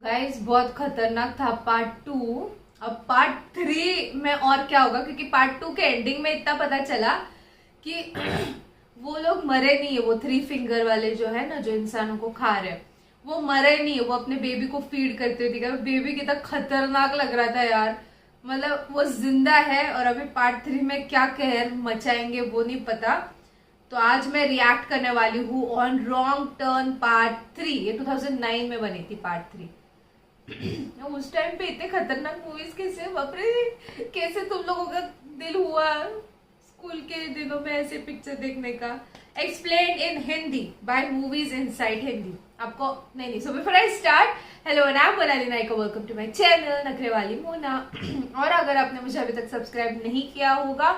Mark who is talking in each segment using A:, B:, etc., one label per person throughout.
A: Guys बहुत खतरनाक था पार्ट 2। अब पार्ट 3 में और क्या होगा, क्योंकि पार्ट 2 के एंडिंग में इतना पता चला कि वो लोग मरे नहीं है। वो 3 फिंगर वाले जो है ना, जो इंसानों को खा रहे हैं, वो मरे नहीं है। वो अपने बेबी को फीड करते हुए दिखा। बेबी कितना खतरनाक लग रहा था यार। मतलब वो जिंदा है और अभी पार्ट 3 में क्या कहर मचाएंगे वो नहीं पता। तो आज मैं रिएक्ट करने वाली हूँ ऑन रॉन्ग टर्न पार्ट 3। ये 2009 में बनी थी पार्ट 3। उस टाइम पे इतने खतरनाक मूवीज कैसे, बाप रे, कैसे तुम लोगों का दिल हुआ स्कूल के दिनों में ऐसे पिक्चर देखने का। Explain in Hindi by movies inside Hindi. आपको नहीं so before I start, hello and I am Monali Nayak, welcome to my channel नखरे वाली मोना। और अगर आपने मुझे अभी तक सब्सक्राइब नहीं किया होगा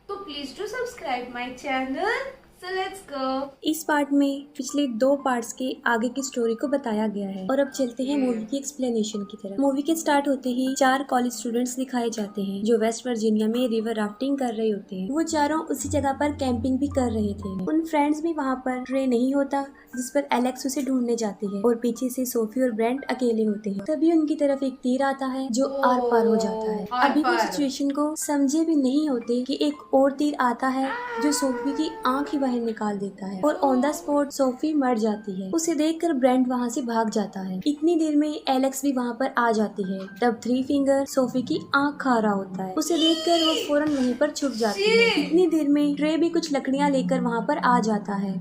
A: तो please do subscribe my channel. So let's go.
B: इस पार्ट में पिछले 2 पार्ट्स के आगे की स्टोरी को बताया गया है और अब चलते हैं मूवी की एक्सप्लेनेशन की तरफ। मूवी के स्टार्ट होते ही 4 कॉलेज स्टूडेंट्स दिखाए जाते हैं जो वेस्ट वर्जीनिया में रिवर राफ्टिंग कर रहे होते हैं। वो चारों उसी जगह पर कैंपिंग भी कर रहे थे। उन फ्रेंड्स भी वहाँ पर ट्रे नहीं होता जिस पर एलेक्स उसे ढूंढने जाती है और पीछे से सोफी और ब्रेंट अकेले होते हैं। तभी उनकी तरफ एक तीर आता है जो आर पार हो जाता है। अभी वो सिचुएशन को समझे भी नहीं होते कि एक और तीर आता है जो सोफी की आंख ही बाहर निकाल देता है और ऑन द स्पॉट सोफी मर जाती है। उसे देखकर ब्रेंट वहाँ से भाग जाता है। इतनी देर में एलेक्स भी वहाँ पर आ जाती है। तब 3 फिंगर सोफी की आंख खा रहा होता है। उसे देखकर वो फौरन वहीं पर छुप जाती है। इतनी देर में ट्रे भी कुछ लकड़ियाँ लेकर वहाँ पर आ जाता है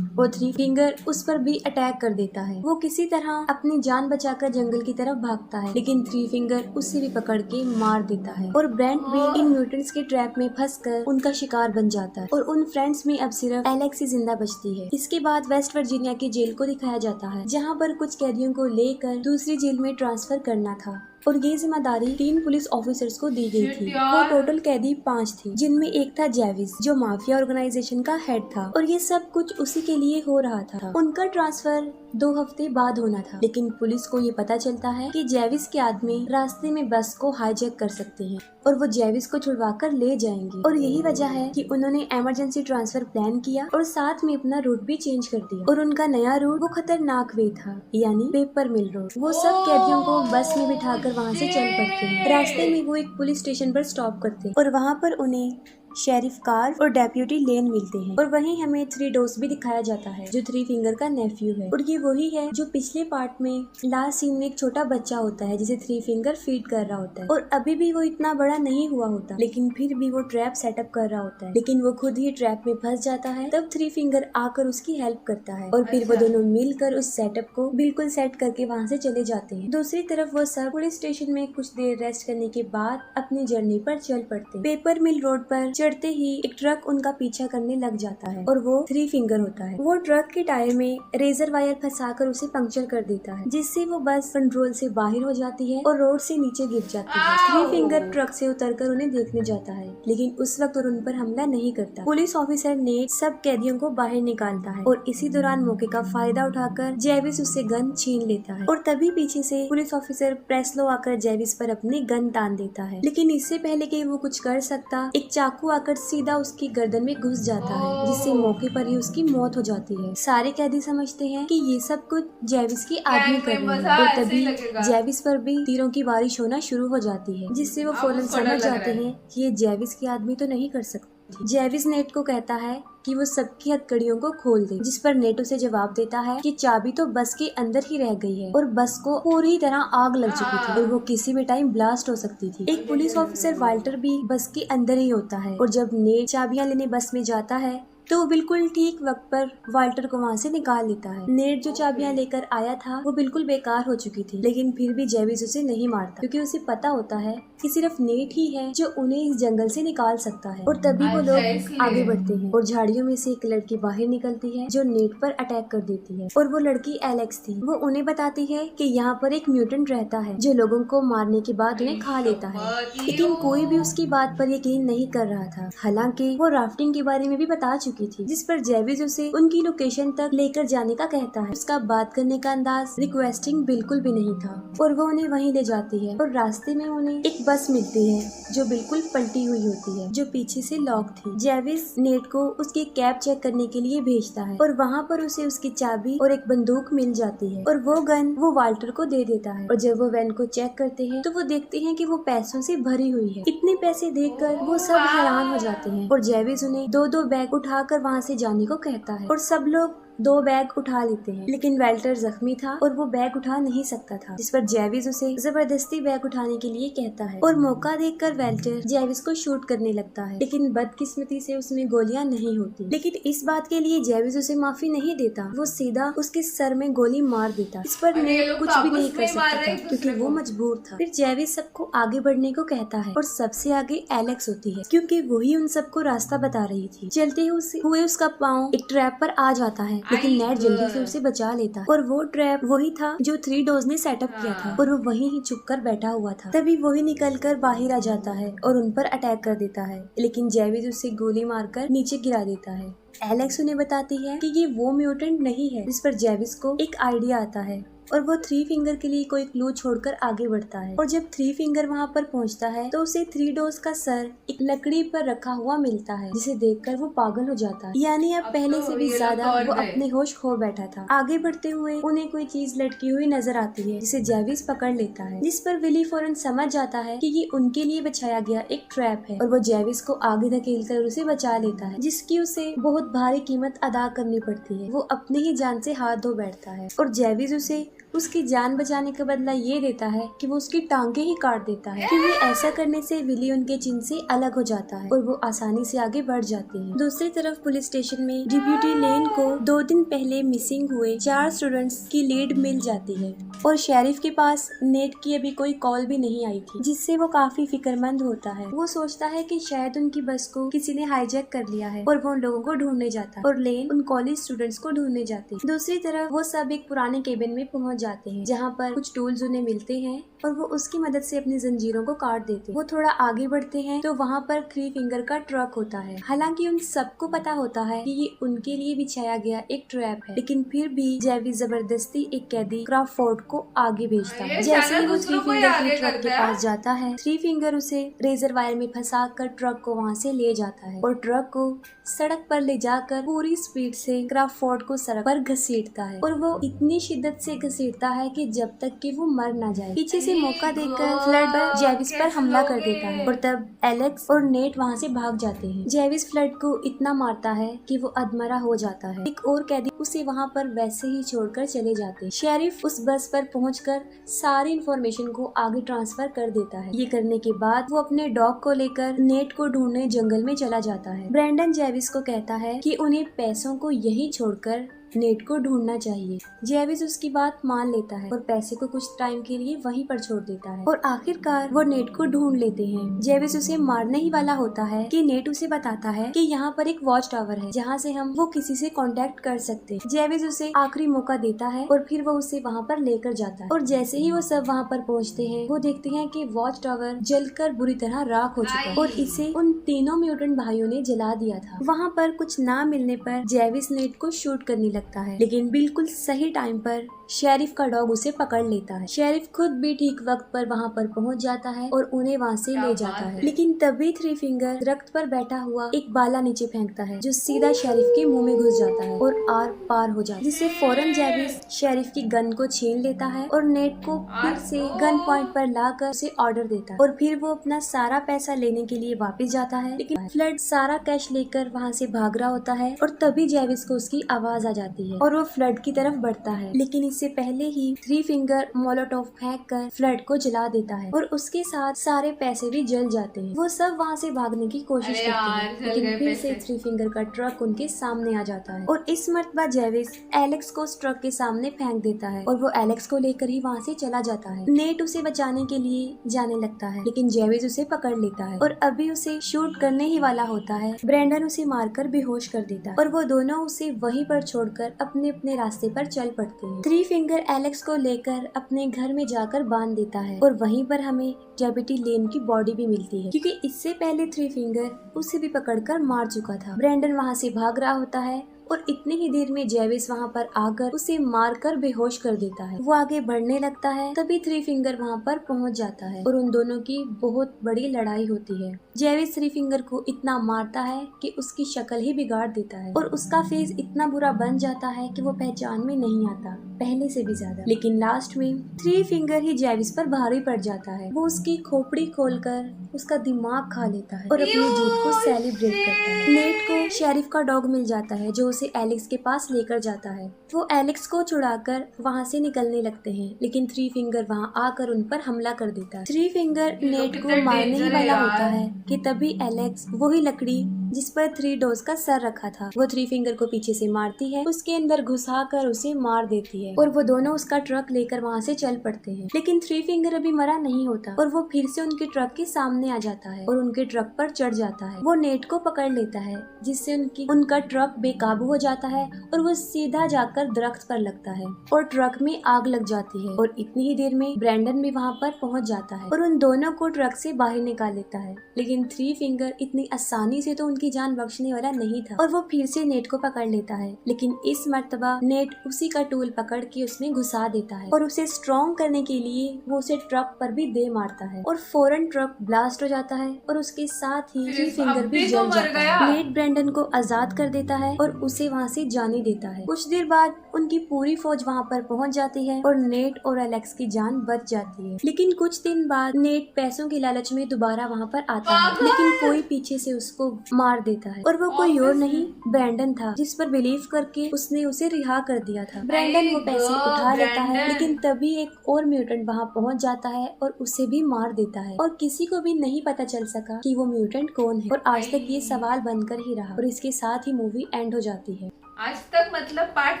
B: और 3 फिंगर उस पर भी अटैक कर देता है। वो किसी तरह अपनी जान बचाकर जंगल की तरफ भागता है, लेकिन 3 फिंगर उसे भी पकड़ के मार देता है और ब्रेंट भी इन म्यूटेंट्स के ट्रैप में फंसकर उनका शिकार बन जाता है और उन फ्रेंड्स में अब सिर्फ एलेक्स ही जिंदा बचती है। इसके बाद वेस्ट वर्जीनिया की जेल को दिखाया जाता है जहाँ पर कुछ कैदियों को लेकर दूसरी जेल में ट्रांसफर करना था और ये जिम्मेदारी 3 पुलिस ऑफिसर्स को दी गई थी। वो टोटल कैदी 5 थे, जिनमें एक था जेविस जो माफिया ऑर्गेनाइजेशन का हेड था और ये सब कुछ उसी के लिए हो रहा था। उनका ट्रांसफर 2 हफ्ते बाद होना था, लेकिन पुलिस को ये पता चलता है कि जेविस के आदमी रास्ते में बस को हाईजैक कर सकते हैं और वो जेविस को छुड़वा कर ले जाएंगे और यही वजह है कि उन्होंने इमरजेंसी ट्रांसफर प्लान किया और साथ में अपना रूट भी चेंज कर दिया और उनका नया रूट वो खतरनाक वे था, यानी पेपर मिल रोड। वो सब कैदियों को बस में बिठाकर वहाँ से चल पड़ते हैं। रास्ते में वो एक पुलिस स्टेशन पर स्टॉप करते हैं और वहाँ पर उन्हें शेरिफ कार और डेप्यूटी लेन मिलते हैं और वहीं हमें 3 डोस भी दिखाया जाता है जो 3 फिंगर का नेफ्यू है और ये वही है जो पिछले पार्ट में लास्ट सीन में एक छोटा बच्चा होता है जिसे 3 फिंगर फीड कर रहा होता है और अभी भी वो इतना बड़ा नहीं हुआ होता, लेकिन फिर भी वो ट्रैप सेटअप कर रहा होता है, लेकिन वो खुद ही ट्रैप में फंस जाता है। तब 3 फिंगर आकर उसकी हेल्प करता है और फिर वो दोनों मिलकर उस सेटअप को बिल्कुल सेट करके वहाँ से चले जाते हैं। दूसरी तरफ वो सब पुलिस स्टेशन में कुछ देर रेस्ट करने के बाद अपनी जर्नी पर चल पड़ते हैं। पेपर मिल रोड पर चढ़ते ही एक ट्रक उनका पीछा करने लग जाता है और वो 3 फिंगर होता है। वो ट्रक के टायर में रेजर वायर फंसाकर उसे पंक्चर कर देता है, जिससे वो बस कंट्रोल से बाहर हो जाती है और रोड से नीचे गिर जाती है। 3 फिंगर ट्रक से उतरकर उन्हें देखने जाता है, लेकिन उस वक्त और उन पर हमला नहीं करता। पुलिस ऑफिसर ने सब कैदियों को बाहर निकालता है और इसी दौरान मौके का फायदा उठाकर जेविस उससे गन छीन लेता है और तभी पीछे से पुलिस ऑफिसर प्रेस्लो आकर जेविस पर अपनी गन तान देता है, लेकिन इससे पहले कि वो कुछ कर सकता, एक चाकू आकर सीधा उसकी गर्दन में घुस जाता है, जिससे मौके पर ही उसकी मौत हो जाती है। सारे कैदी समझते हैं कि ये सब कुछ जेविस की आदमी कर रही है और तभी जेविस पर भी तीरों की बारिश होना शुरू हो जाती है, जिससे वो फौरन समझ जाते हैं कि ये जेविस की आदमी तो नहीं कर सकती। जेविस नेट को कहता है कि वो सबकी हथकड़ियों को खोल दे, जिस पर नेट उसे जवाब देता है कि चाबी तो बस के अंदर ही रह गई है और बस को पूरी तरह आग लग चुकी थी और वो किसी भी टाइम ब्लास्ट हो सकती थी। एक पुलिस ऑफिसर वाल्टर भी बस के अंदर ही होता है और जब नेट चाबियां लेने बस में जाता है तो वो बिल्कुल ठीक वक्त पर वाल्टर को वहाँ से निकाल लेता है। नेट जो चाबियां लेकर आया था वो बिल्कुल बेकार हो चुकी थी, लेकिन फिर भी जेविस उसे नहीं मारता क्योंकि उसे पता होता है कि सिर्फ नेट ही है जो उन्हें इस जंगल से निकाल सकता है। और तभी वो लोग आगे बढ़ते हैं और झाड़ियों में से एक लड़की बाहर निकलती है जो नेट पर अटैक कर देती है और वो लड़की एलेक्स थी। वो उन्हें बताती है कि यहाँ पर एक म्यूटेंट रहता है जो लोगों को मारने के बाद उन्हें खा लेता है, लेकिन कोई भी उसकी बात पर यकीन नहीं कर रहा था। हालांकि वो राफ्टिंग के बारे में भी बता चुकी चुकी थी, जिस पर जेविस उसे उनकी लोकेशन तक लेकर जाने का कहता है। उसका बात करने का अंदाज रिक्वेस्टिंग बिल्कुल भी नहीं था और वो उन्हें वहीं ले जाती है और रास्ते में उन्हें एक बस मिलती है जो बिल्कुल पलटी हुई होती है, जो पीछे से लॉक थी। जेविस नेट को उसकी कैब चेक करने के लिए भेजता है और वहाँ पर उसे उसकी चाबी और एक बंदूक मिल जाती है और वो गन वो वाल्टर को दे देता है। और जब वो वैन को चेक करते हैं तो वो देखते हैं कि वो पैसों से भरी हुई है। इतने पैसे देखकर वो सब हैरान हो जाते हैं और जेविस उन्हें दो दो बैग उठाकर वहाँ से जाने को कहता है और सब लोग दो बैग उठा लेते हैं। लेकिन वेल्टर जख्मी था और वो बैग उठा नहीं सकता था, जिस पर जेविस उसे जबरदस्ती बैग उठाने के लिए कहता है और मौका देखकर वेल्टर जेविस को शूट करने लगता है, लेकिन बदकिस्मती से उसमें गोलियां नहीं होती। लेकिन इस बात के लिए जेविस उसे माफी नहीं देता, वो सीधा उसके सर में गोली मार देता। इस पर नेट कुछ भी नहीं कर सकता था क्योंकि वो मजबूर था। फिर जेविस सबको आगे बढ़ने को कहता है और सबसे आगे एलेक्स होती है क्योंकि वही उन सबको रास्ता बता रही थी। चलते हुए उसका पाँव एक ट्रैप पर आ जाता है, लेकिन नेट जल्दी से उसे बचा लेता है और वो ट्रैप वही था जो 3 डोज ने सेटअप किया था और वो वहीं ही छुप कर बैठा हुआ था। तभी वही निकलकर बाहर आ जाता है और उन पर अटैक कर देता है, लेकिन जेविस उसे गोली मारकर नीचे गिरा देता है। एलेक्स उन्हें बताती है कि ये वो म्यूटेंट नहीं है, जिस पर जेविस को एक आइडिया आता है और वो 3 फिंगर के लिए कोई क्लू छोड़कर आगे बढ़ता है। और जब 3 फिंगर वहाँ पर पहुँचता है तो उसे 3 डोज का सर एक लकड़ी पर रखा हुआ मिलता है, जिसे देखकर वो पागल हो जाता है। यानी अब पहले से भी ज्यादा वो अपने होश खो बैठा था। आगे बढ़ते हुए उन्हें कोई चीज लटकी हुई नजर आती है, जिसे जेविस पकड़ लेता है, जिस पर विली फौरन समझ जाता है कि ये उनके लिए बिछाया गया एक ट्रैप है और वो जेविस को आगे धकेल कर उसे बचा लेता है, जिसकी उसे बहुत भारी कीमत अदा करनी पड़ती है। वो अपनी ही जान से हाथ धो बैठता है और जेविस उसे उसकी जान बचाने का बदला ये देता है कि वो उसकी टांगे ही काट देता है, क्योंकि ऐसा करने से विली उनके चिन्ह से अलग हो जाता है और वो आसानी से आगे बढ़ जाते हैं। दूसरी तरफ पुलिस स्टेशन में डिप्यूटी लेन को 2 दिन पहले मिसिंग हुए 4 स्टूडेंट्स की लीड मिल जाती है और शेरिफ के पास नेट की अभी कोई कॉल भी नहीं आई थी, जिससे वो काफी फिक्रमंद होता है। वो सोचता है कि शायद उनकी बस को किसी ने हाईजैक कर लिया है और वो उन लोगों को ढूंढने जाता है और लेन उन कॉलेज स्टूडेंट्स को ढूंढने जाते हैं। दूसरी तरफ वो सब एक पुराने केबिन में पहुंच जाते हैं, जहाँ पर कुछ टूल्स उन्हें मिलते हैं और वो उसकी मदद से अपनी जंजीरों को काट देते हैं। वो थोड़ा आगे बढ़ते हैं तो वहाँ पर 3 फिंगर का ट्रक होता है। हालांकि उन सबको पता होता है कि ये उनके लिए बिछाया गया एक ट्रैप है, लेकिन फिर भी जेविस जबरदस्ती एक कैदी क्राफोर्ड को आगे भेजता है। जैसे ही वो 3 फिंगर के ट्रक के पास जाता है, 3 फिंगर उसे रेजर वायर में फंसा कर ट्रक को वहाँ से ले जाता है और ट्रक को सड़क पर ले जाकर पूरी स्पीड से क्राफोर्ड को सड़क पर घसीटता है और वो इतनी शिद्दत से घसीटता है कि जब तक कि वो मर ना जाए। पीछे से मौका देकर फ्लड जेविस पर हमला कर देता है और तब एलेक्स और नेट वहाँ से भाग जाते हैं। जेविस फ्लड को इतना मारता है कि वो अधमरा हो जाता है। एक और कैदी उसे वहाँ पर वैसे ही छोड़कर चले जाते हैं। शेरिफ उस बस पर पहुंचकर सारी इंफॉर्मेशन को आगे ट्रांसफर कर देता है। ये करने के बाद वो अपने डॉग को लेकर नेट को ढूंढने जंगल में चला जाता है। ब्रैंडन जेविस को कहता है कि उन्हें पैसों को यही छोड़कर नेट को ढूंढना चाहिए। जेविस उसकी बात मान लेता है और पैसे को कुछ टाइम के लिए वहीं पर छोड़ देता है और आखिरकार वो नेट को ढूंढ लेते हैं। जेविस उसे मारने ही वाला होता है कि नेट उसे बताता है कि यहाँ पर एक वॉच टावर है जहाँ से हम वो किसी से कांटेक्ट कर सकते हैं। जेविस उसे आखिरी मौका देता है और फिर वो उसे वहाँ पर लेकर जाता है और जैसे ही वो सब वहाँ पर पहुँचते हैं वो देखते हैं कि वॉच टावर जलकर बुरी तरह राख हो चुका है और इसे उन तीनों म्यूटेंट भाइयों ने जला दिया था। वहाँ पर कुछ ना मिलने पर जेविस नेट को शूट करने लगता है, लेकिन बिल्कुल सही टाइम पर शेरिफ का डॉग उसे पकड़ लेता है। शेरिफ खुद भी ठीक वक्त पर वहाँ पर पहुँच जाता है और उन्हें वहाँ से ले जाता है, लेकिन तभी 3 फिंगर दरख्त पर बैठा हुआ एक बाला नीचे फेंकता है जो सीधा शेरिफ के मुंह में घुस जाता है और आर पार हो जाता है, जिससे फौरन जेविस शेरिफ की गन को छीन लेता है और नेट को फिर से गन पॉइंट पर लाकर उसे ऑर्डर देता है और फिर वो अपना सारा पैसा लेने के लिए वापस जाता है। लेकिन फ्लड सारा कैश लेकर वहाँ से भाग रहा होता है और तभी जेविस को उसकी आवाज आ जाती है और वो फ्लड की तरफ बढ़ता है, लेकिन इससे पहले ही 3 फिंगर मोलोटोव फेंक कर फ्लड को जला देता है और उसके साथ सारे पैसे भी जल जाते हैं। वो सब वहाँ से भागने की कोशिश करते हैं, लेकिन फिर से 3 फिंगर का ट्रक उनके सामने आ जाता है और इस मर्तबा जेविस एलेक्स को उस ट्रक के सामने फेंक देता है और वो एलेक्स को लेकर ही वहाँ से चला जाता है। नेट उसे बचाने के लिए जाने लगता है, लेकिन जेविस उसे पकड़ लेता है और अभी उसे शूट करने ही वाला होता है। ब्रैंडन उसे मारकर बेहोश कर देता है और वो दोनों उसे वहीं पर छोड़कर अपने अपने रास्ते पर चल पड़ते हैं। 3 फिंगर एलेक्स को लेकर अपने घर में जाकर बांध देता है और वहीं पर हमें डेबिटी लेन की बॉडी भी मिलती है, क्योंकि इससे पहले थ्री फिंगर उसे भी पकड़कर मार चुका था। ब्रेंडन वहाँ से भाग रहा होता है और इतनी ही देर में जेविस वहाँ पर आकर उसे मारकर बेहोश कर देता है। वो आगे बढ़ने लगता है, तभी थ्री फिंगर वहाँ पर पहुँच जाता है और उन दोनों की बहुत बड़ी लड़ाई होती है। जेविस थ्री फिंगर को इतना मारता है कि उसकी शक्ल ही बिगाड़ देता है और उसका फेस इतना बुरा बन जाता है कि वो पहचान में नहीं आता, पहले से भी ज्यादा। लेकिन लास्ट में थ्री फिंगर ही जेविस पर भारी पड़ जाता है। वो उसकी खोपड़ी खोलकर उसका दिमाग खा लेता है और अपनी जीत को सेलिब्रेट करता है। नेट को शेरिफ का डॉग मिल जाता है जो उसे एलेक्स के पास लेकर जाता है। वो एलेक्स को छुड़ाकर वहाँ से निकलने लगते हैं, लेकिन थ्री फिंगर वहाँ आकर उन पर हमला कर देता है। थ्री फिंगर नेट को मारने ही वाला होता है कि तभी एलेक्स वही लकड़ी जिस पर थ्री डोज का सर रखा था वो थ्री फिंगर को पीछे से मारती है, उसके अंदर घुसा कर उसे मार देती है और वो दोनों उसका ट्रक लेकर वहाँ से चल पड़ते हैं। लेकिन थ्री फिंगर अभी मरा नहीं होता और वो फिर से उनके ट्रक के सामने आ जाता है और उनके ट्रक पर चढ़ जाता है। वो नेट को पकड़ लेता है जिससे उनका ट्रक बेकाबू हो जाता है और वो सीधा जाकर दरख्त पर लगता है और ट्रक में आग लग जाती है और इतनी ही देर में ब्रेंडन भी वहाँ पर पहुँच जाता है और उन दोनों को ट्रक से बाहर निकाल लेता है। लेकिन थ्री फिंगर इतनी आसानी से तो उनकी जान बख्शने वाला नहीं था और वो फिर से नेट को पकड़ लेता है, लेकिन इस मर्तबा नेट उसी का टूल पकड़ के उसमें घुसा देता है और उसे स्ट्रॉन्ग करने के लिए वो उसे ट्रक पर भी दे मारता है और फौरन ट्रक ब्लास्ट हो जाता है और उसके साथ ही थ्री फिंगर भी जल जाता है। नेट ब्रेंडन को आजाद कर देता है और उसे वहाँ से जाने देता है। कुछ देर बाद उनकी पूरी फौज वहाँ पर पहुँच जाती है और नेट और एलेक्स की जान बच जाती है। लेकिन कुछ दिन बाद नेट पैसों के लालच में दोबारा वहाँ पर आता है, लेकिन कोई पीछे से उसको मार देता है और वो कोई और नहीं ब्रेंडन था, जिस पर बिलीव करके उसने उसे रिहा कर दिया था। ब्रेंडन वो पैसे उठा लेता है, लेकिन तभी एक और म्यूटेंट वहाँ पहुँच जाता है और उसे भी मार देता है और किसी को भी नहीं पता चल सका कि वो म्यूटेंट कौन है और आज तक ये सवाल बनकर ही रहा और इसके साथ ही मूवी एंड हो जाती है।
A: आज तक मतलब पार्ट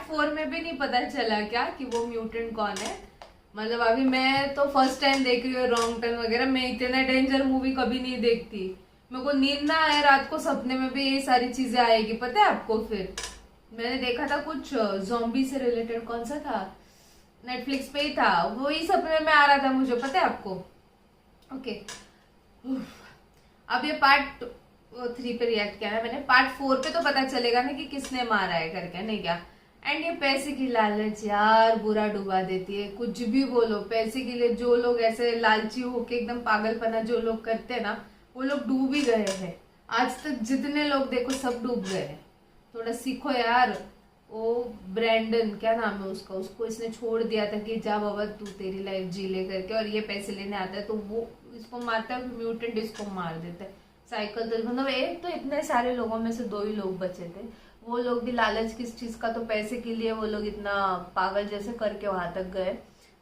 A: 4 में भी नहीं पता चला क्या कि वो म्यूटेंट कौन है। मतलब अभी मैं तो फर्स्ट टाइम देख रही हूँ रॉन्ग टर्न वगैरह। मैं इतना डेंजर मूवी कभी नहीं देखती, मेरे को नींद ना आए रात को, सपने में भी ये सारी चीजें आएगी, पता है आपको। फिर मैंने देखा था कुछ ज़ॉम्बी से रिलेटेड, कौन सा था, नेटफ्लिक्स पे ही था, वो ही सपने में आ रहा था मुझे, पता है आपको। ओके, अब ये पार्ट 3 पे रिएक्ट किया है मैंने। पार्ट 4 पे तो पता चलेगा ना कि किसने मारा है करके, नहीं क्या। एंड ये पैसे की लालच यार बुरा डुबा देती है। कुछ भी बोलो, पैसे के लिए जो लोग ऐसे लालची होके एकदम पागलपना जो लोग करते हैं ना, वो लोग डूब ही गए हैं। आज तक जितने लोग देखो सब डूब गए हैं। थोड़ा सीखो यार। वो ब्रेंडन, क्या नाम है उसका, उसको इसने छोड़ दिया था कि जा बाबा तू तेरी लाइफ जी ले करके, और ये पैसे लेने आता है तो वो इसको मारता है, म्यूटेंट इसको मार देता है। साइकिल तो मतलब एक तो इतने सारे लोगों में से 2 ही लोग बचे थे। वो लोग भी लालच किस चीज का, तो पैसे के लिए वो लोग इतना पागल जैसे करके वहां तक गए।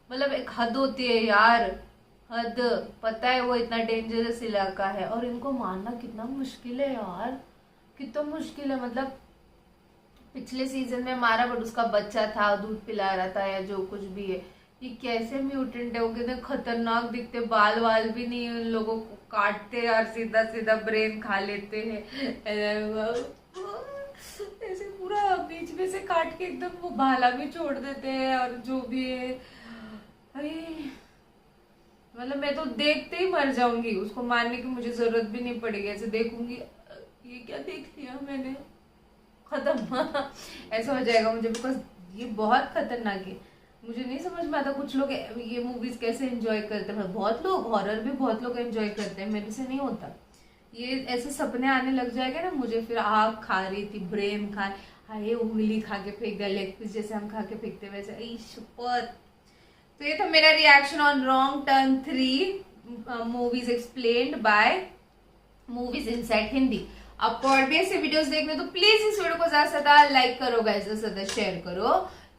A: मतलब एक हद होती है यार, हद। पता है वो इतना डेंजरस इलाका है और इनको मारना कितना मुश्किल है यार, कितना मुश्किल है। मतलब पिछले सीजन में मारा बट उसका बच्चा था, दूध पिला रहा था या जो कुछ भी है। ये कैसे म्यूटेंट है, वो कितने खतरनाक दिखते, बाल वाल भी नहीं, उन लोगों को काटते यार, सीधा सीधा ब्रेन खा लेते हैं ऐसे पूरा बीच में से काट के एकदम वो भाला भी छोड़ देते हैं और जो भी है। मतलब मैं तो देखते ही मर जाऊंगी, उसको मारने की मुझे जरूरत भी नहीं पड़ेगी। ऐसे देखूंगी ये क्या देख लिया मैंने, खत्म ऐसा हो जाएगा मुझे, बिकॉज ये बहुत खतरनाक है। मुझे नहीं समझ में आता कुछ लोग ये मूवीज कैसे एंजॉय करते हैं। बहुत लोग हॉरर भी बहुत लोग एंजॉय करते हैं, मेरे से नहीं होता। ये ऐसे सपने आने लग जाएगा ना मुझे, फिर आग खा रही थी, ब्रेन खा, हाय उंगली खा के फेंक दिया, लेग पीस जैसे हम खा के फेंकते वैसे। तो ये था मेरा reaction on wrong turn 3 movies explained bye movies inside Hindi. आपको और भी ऐसे वीडियोस देखने तो प्लीज इस वीडियो को ज्यादा से ज्यादा लाइक करो गाइस, ज्यादा से ज्यादा शेयर करो,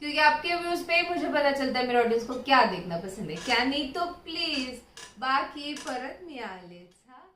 A: क्योंकि आपके व्यूज पे मुझे पता चलता है मेरे ऑडियंस को क्या देखना पसंद है क्या नहीं। तो प्लीज बाकी परत मिळालेच हा।